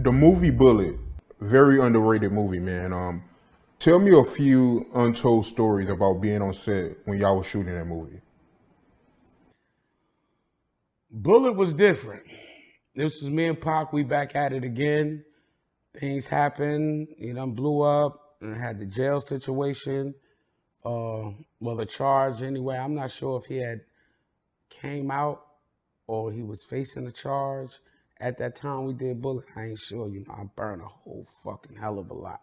The movie Bullet, very underrated movie, man. Tell me a few untold stories about being on set when y'all was shooting that movie. Bullet was different. This was me and Pac. We back at it again. Things happened. You know, blew up and had the jail situation. Well, the charge anyway. I'm not sure if he had came out or he was facing a charge. At that time we did Bullet, I ain't sure. You know, I burned a whole fucking hell of a lot.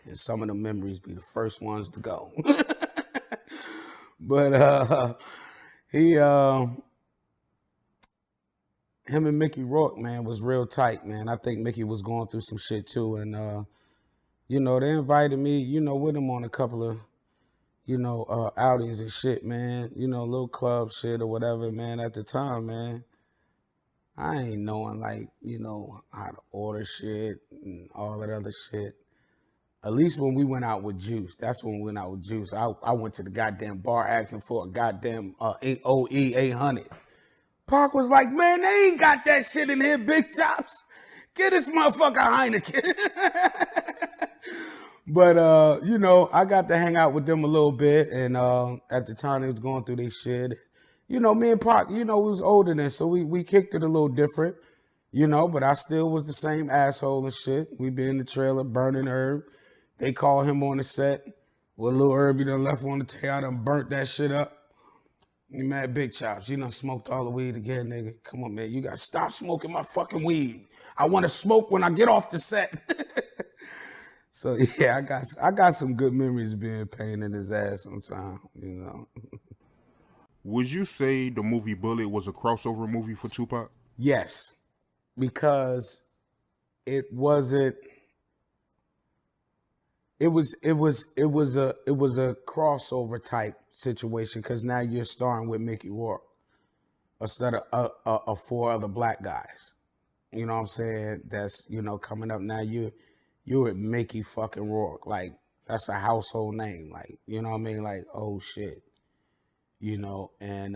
And some of the memories be the first ones to go. But him and Mickey Rourke, man, was real tight, man. I think Mickey was going through some shit too. And, you know, they invited me, you know, with him on a couple of, you know, outings and shit, man. You know, little club shit or whatever, man. At the time, man, I ain't knowing, like, you know, how to order shit and all that other shit. At least when we went out with Juice, that's when we went out with Juice. I went to the goddamn bar asking for a goddamn OE 800. Pac was like, man, they ain't got that shit in here, Big Chops. Get this motherfucker Heineken. But, you know, I got to hang out with them a little bit. And at the time they was going through their shit. You know, me and Pac, you know, we was older then, so we kicked it a little different, you know, but I still was the same asshole and shit. We be in the trailer burning herb. They call him on the set. With a little herb, you done left on the tail, I done burnt that shit up. You mad Big Chops, you done smoked all the weed again, nigga. Come on, man, you gotta stop smoking my fucking weed. I wanna smoke when I get off the set. So yeah, I got some good memories being pain in his ass sometimes, you know. Would you say the movie Bullet was a crossover movie for Tupac? Yes, because it wasn't. It was a crossover type situation because now you're starring with Mickey Rourke instead of four other black guys. You know what I'm saying? That's, you know, coming up now. You're with Mickey fucking Rourke. Like, that's a household name. Like, you know what I mean? Like, oh shit. You know, and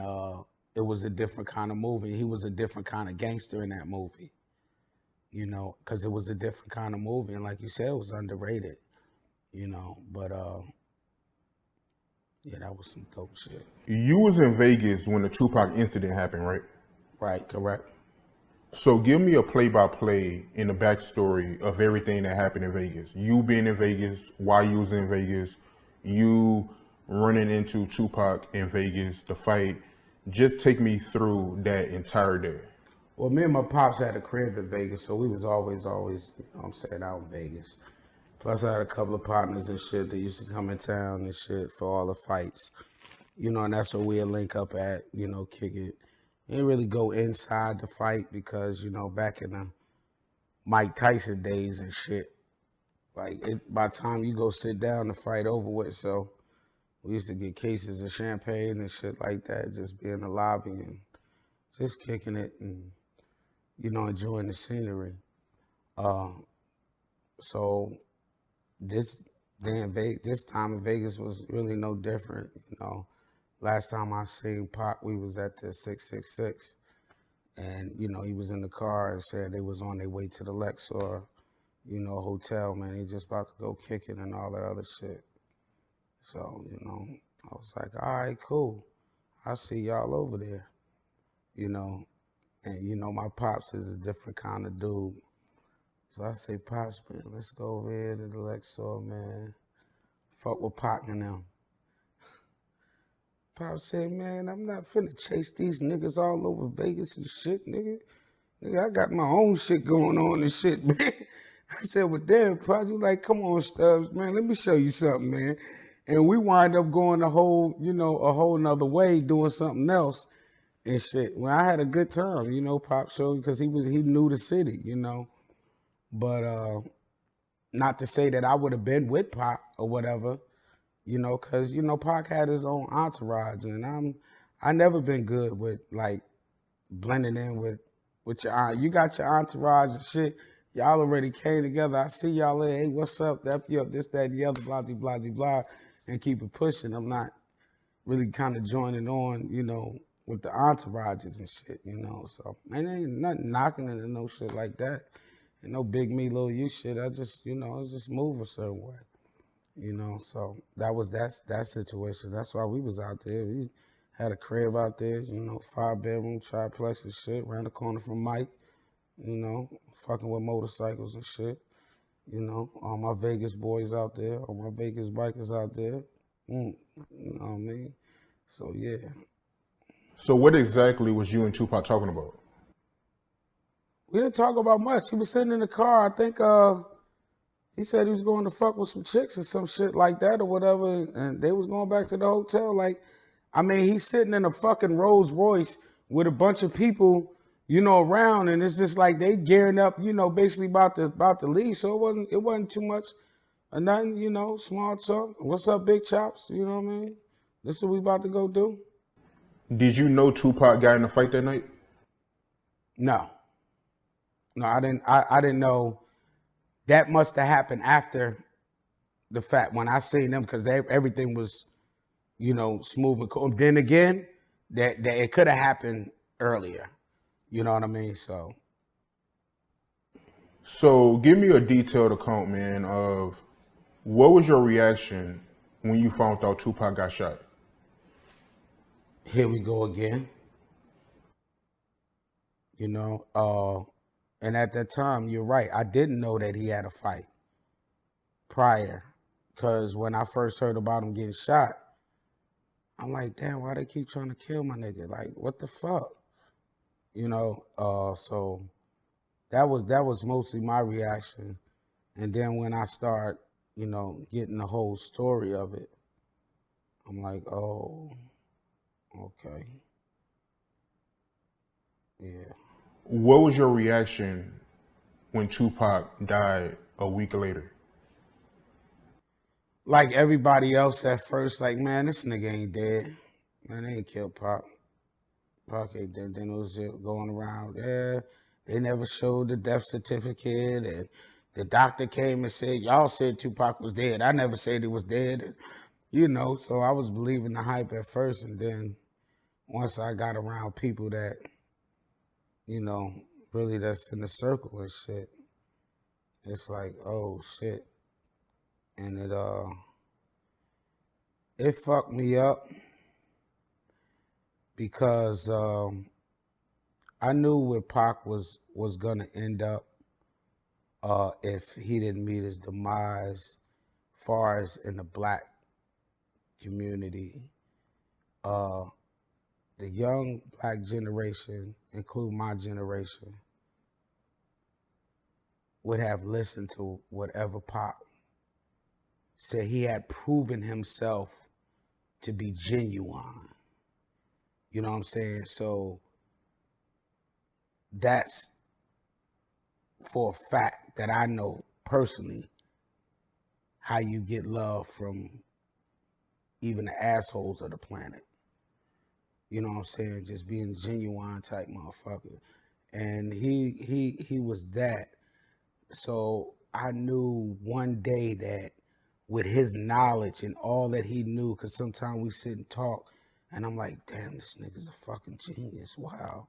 it was a different kind of movie. He was a different kind of gangster in that movie. You know, because it was a different kind of movie, and like you said, it was underrated. You know, but yeah, that was some dope shit. You was in Vegas when the Tupac incident happened, right? Right, correct. So give me a play-by-play in the backstory of everything that happened in Vegas. You being in Vegas, why you was in Vegas, you running into Tupac in Vegas, the fight. Just take me through that entire day. Well, me and my pops had a crib in Vegas, so we was always, you know what I'm saying, out in Vegas. Plus, I had a couple of partners and shit that used to come in town and shit for all the fights. You know, and that's where we'd link up at, you know, kick it. Didn't really go inside the fight because, you know, back in the Mike Tyson days and shit, like, by the time you go sit down, the fight over with. So we used to get cases of champagne and shit like that, just be in the lobby and just kicking it and, you know, enjoying the scenery. So this time in Vegas was really no different, you know. Last time I seen Pac, we was at the 666, and you know he was in the car and said they was on their way to the Lexor, you know, hotel. Man, they just about to go kick it and all that other shit. So you know, I was like, all right, cool. I'll see y'all over there, you know. And you know, my pops is a different kind of dude. So I say, Pops, man, let's go over here to the Lexor, man. Fuck with Pac and them. Pops said, man, I'm not finna chase these niggas all over Vegas and shit, nigga. Nigga, I got my own shit going on and shit, man. I said, well, damn, Pops, you like, come on, Stubbs, man, let me show you something, man. And we wind up going a whole nother way, doing something else and shit. Well, I had a good time, you know, Pop showed, because he knew the city, you know. But not to say that I would have been with Pac or whatever, you know, because, you know, Pac had his own entourage, and I never been good with, like, blending in with your aunt. You got your entourage and shit. Y'all already came together. I see y'all there. Hey, what's up? That, this, that, the other, blah, blah, blah, blah, and keep it pushing. I'm not really kind of joining on, you know, with the entourages and shit, you know. So, and ain't nothing knocking into no shit like that. And no big me, little you shit. I just, I just move a certain way. So that situation. That's why we was out there. We had a crib out there, 5-bedroom triplex and shit, around the corner from Mike, fucking with motorcycles and shit. All my Vegas boys out there, all my Vegas bikers out there. You know what I mean? So yeah. So what exactly was you and Tupac talking about? We didn't talk about much. He was sitting in the car. I think he said he was going to fuck with some chicks or some shit like that or whatever. And they was going back to the hotel. Like, I mean, he's sitting in a fucking Rolls Royce with a bunch of people, around, and it's just like they gearing up, basically about to leave. So it wasn't too much or nothing, small talk. What's up, big chops? You know what I mean? This is what we about to go do. Did you know Tupac got in a fight that night? No, I didn't. I didn't know. That must have happened after the fact when I seen them because everything was, smooth and cool. Then again, that it could have happened earlier. You know what I mean? So give me a detailed account, man, of what was your reaction when you found out Tupac got shot? Here we go again. And at that time, you're right. I didn't know that he had a fight prior, because when I first heard about him getting shot, I'm like, damn, why they keep trying to kill my nigga? Like, what the fuck? So that was mostly my reaction. And then when I start, getting the whole story of it, I'm like, oh, okay. Yeah. What was your reaction when Tupac died a week later? Like everybody else at first, like, man, this nigga ain't dead. Man, they ain't killed Pac. Pac ain't dead. Then it was going around, yeah, they never showed the death certificate. And the doctor came and said, y'all said Tupac was dead. I never said he was dead. So I was believing the hype at first. And then once I got around people that, really that's in the circle and shit, it's like, oh shit. And it fucked me up because I knew where Pac was gonna end up if he didn't meet his demise, far as in the black community. The young black generation, include my generation, would have listened to whatever Pac said. He had proven himself to be genuine. You know what I'm saying? So that's for a fact that I know personally how you get love from even the assholes of the planet. You know what I'm saying? Just being genuine type motherfucker. And he was that. So I knew one day that with his knowledge and all that he knew, because sometimes we sit and talk and I'm like, damn, this nigga's a fucking genius. Wow.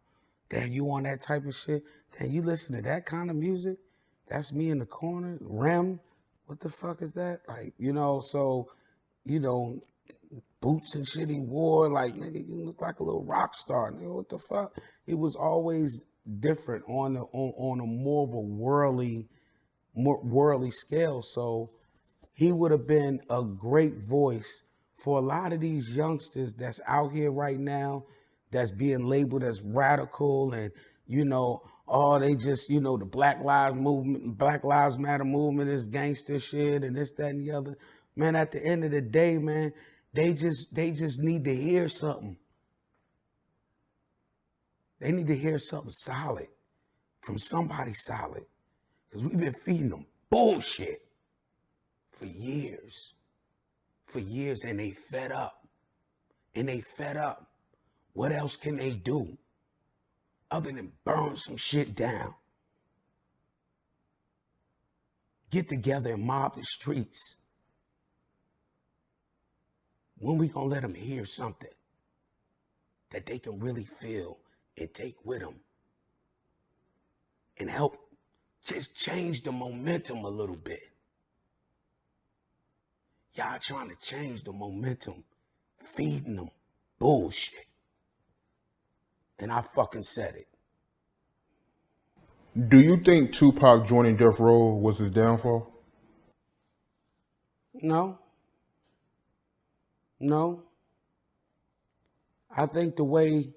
Damn, you on that type of shit? Damn, you listen to that kind of music? That's me in the corner. Rem, what the fuck is that? Like, so, boots and shit he wore, like, nigga, you look like a little rock star. Nigga, what the fuck? He was always different on a more of a worldly scale. So he would have been a great voice for a lot of these youngsters that's out here right now, that's being labeled as radical and, oh, they just, the Black Lives Matter movement is gangster shit and this, that, and the other. Man, at the end of the day, man, they just need to hear something. They need to hear something solid from somebody solid. Because we've been feeding them bullshit for years. And they fed up. What else can they do other than burn some shit down? Get together and mob the streets. When we gonna let them hear something that they can really feel and take with them and help just change the momentum a little bit. Y'all trying to change the momentum, feeding them bullshit. And I fucking said it. Do you think Tupac joining Death Row was his downfall? No. No. I think the way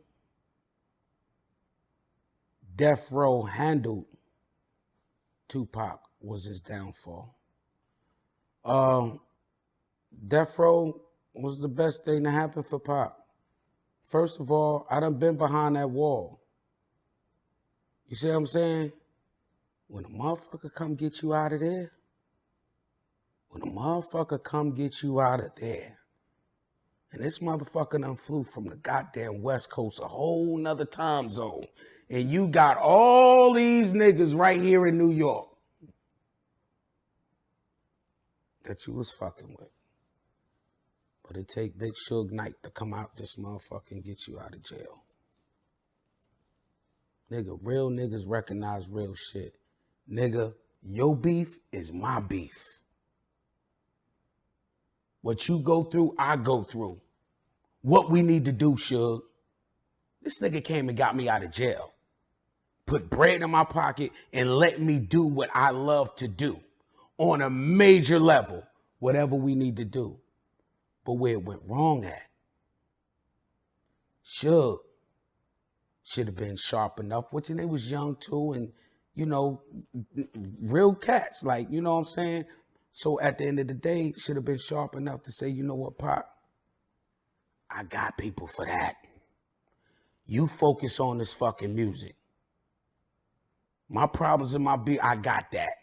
Death Row handled Tupac was his downfall. Death Row was the best thing to happen for Pac. First of all, I done been behind that wall. You see what I'm saying? When a motherfucker come get you out of there, and this motherfucker done flew from the goddamn West Coast, a whole nother time zone, and you got all these niggas right here in New York that you was fucking with. But it take big Suge Knight to come out this motherfucker and get you out of jail. Nigga, real niggas recognize real shit. Nigga, your beef is my beef. What you go through, I go through. What we need to do, Suge. This nigga came and got me out of jail. Put bread in my pocket and let me do what I love to do. On a major level. Whatever we need to do. But where it went wrong at, Suge should have been sharp enough, which they was young too, and, you know, real cats, like, you know what I'm saying? So at the end of the day, should have been sharp enough to say, you know what, Pop? I got people for that. You focus on this fucking music. My problems in my beat, I got that.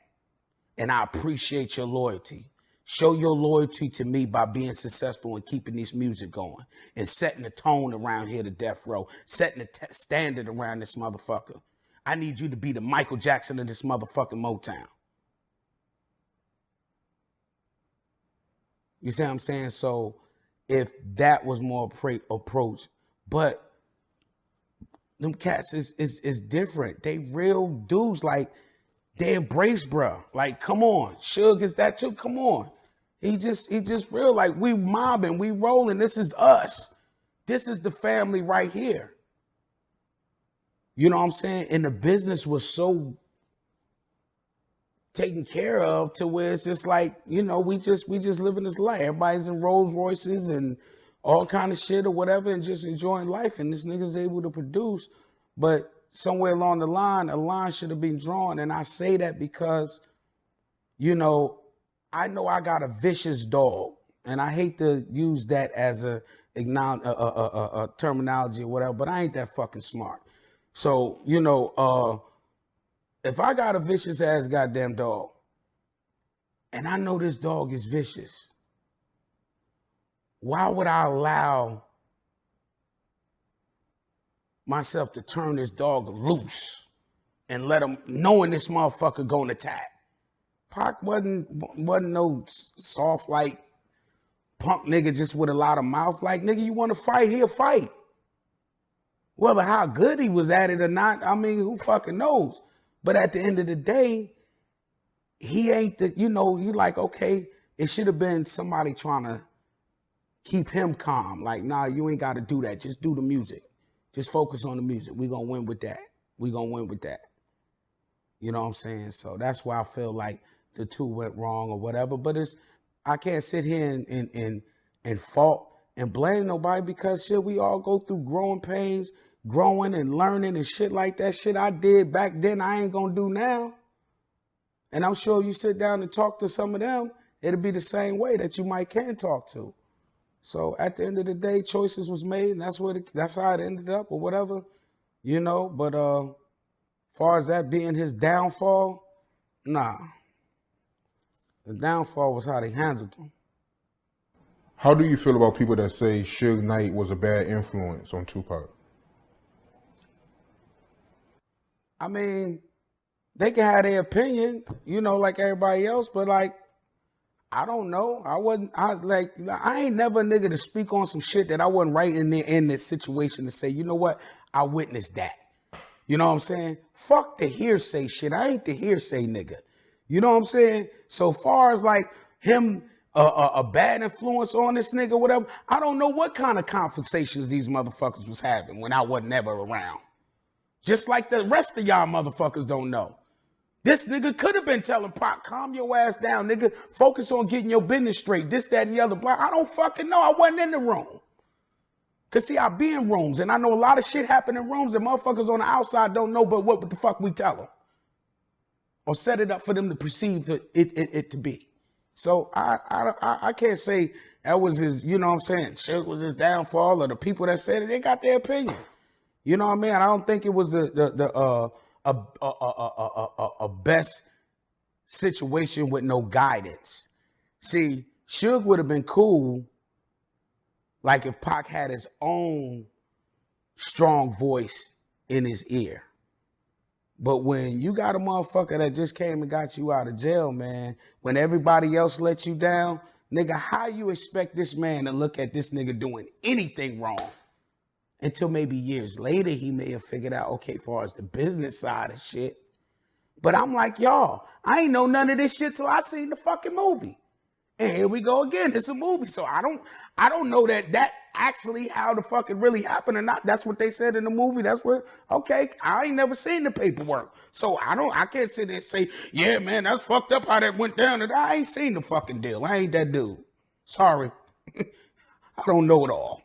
And I appreciate your loyalty. Show your loyalty to me by being successful and keeping this music going and setting the tone around here to Death Row, setting the standard around this motherfucker. I need you to be the Michael Jackson of this motherfucking Motown. You see what I'm saying? So if that was more approach, but them cats is different. They real dudes, like, they embrace, bro. Like, come on. Suge is that too. Come on. He just real. Like, we mobbing, we rolling. This is us. This is the family right here. You know what I'm saying? And the business was so taken care of to where it's just like, you know, we just living this life. Everybody's in Rolls Royces and all kind of shit or whatever and just enjoying life. And this nigga's able to produce. But somewhere along the line, a line should have been drawn. And I say that because, you know I got a vicious dog. And I hate to use that as a terminology or whatever, but I ain't that fucking smart. So, you know, if I got a vicious ass goddamn dog, and I know this dog is vicious, why would I allow myself to turn this dog loose and let him, knowing this motherfucker gonna attack? Pac wasn't no soft, like, punk nigga just with a lot of mouth. Like, nigga, you want to fight, he'll fight. Whether how good he was at it or not, I mean, who fucking knows? But at the end of the day, he ain't the, you know, you like, okay, it should have been somebody trying to keep him calm. Like, nah, you ain't got to do that. Just do the music. Just focus on the music. We gonna win with that. We gonna win with that. You know what I'm saying? So that's why I feel like the two went wrong or whatever. But I can't sit here and fault and blame nobody because shit, we all go through growing pains, growing and learning and shit like that. Shit I did back then, I ain't gonna do now. And I'm sure you sit down and talk to some of them, it'll be the same way that you can talk to. So at the end of the day, choices was made, and that's how it ended up or whatever, you know. But far as that being his downfall, nah. The downfall was how they handled him. How do you feel about people that say Suge Knight was a bad influence on Tupac? I mean, they can have their opinion, you know, like everybody else, but like, I don't know. I ain't never a nigga to speak on some shit that I wasn't right in this situation to say, you know what, I witnessed that. You know what I'm saying? Fuck the hearsay shit. I ain't the hearsay nigga. You know what I'm saying? So far as like him a bad influence on this nigga, whatever, I don't know what kind of conversations these motherfuckers was having when I wasn't ever around. Just like the rest of y'all motherfuckers don't know. This nigga could have been telling Pac, calm your ass down, nigga. Focus on getting your business straight. This, that, and the other. Blah. I don't fucking know. I wasn't in the room. Because, see, I be in rooms, and I know a lot of shit happen in rooms that motherfuckers on the outside don't know but what the fuck we tell them. Or set it up for them to perceive it to be. So I can't say that was his, you know what I'm saying, Suge was his downfall, or the people that said it, they got their opinion. You know what I mean? I don't think it was a best situation with no guidance. See, Suge would have been cool like if Pac had his own strong voice in his ear. But when you got a motherfucker that just came and got you out of jail, man, when everybody else let you down, nigga, how you expect this man to look at this nigga doing anything wrong? Until maybe years later, he may have figured out, okay, as far as the business side of shit. But I'm like, y'all, I ain't know none of this shit till I seen the fucking movie. And here we go again. It's a movie. So I don't know that actually how the fuck it really happened or not. That's what they said in the movie. That's what, okay, I ain't never seen the paperwork. So I can't sit there and say, yeah, man, that's fucked up how that went down. And I ain't seen the fucking deal. I ain't that dude. Sorry. I don't know it all.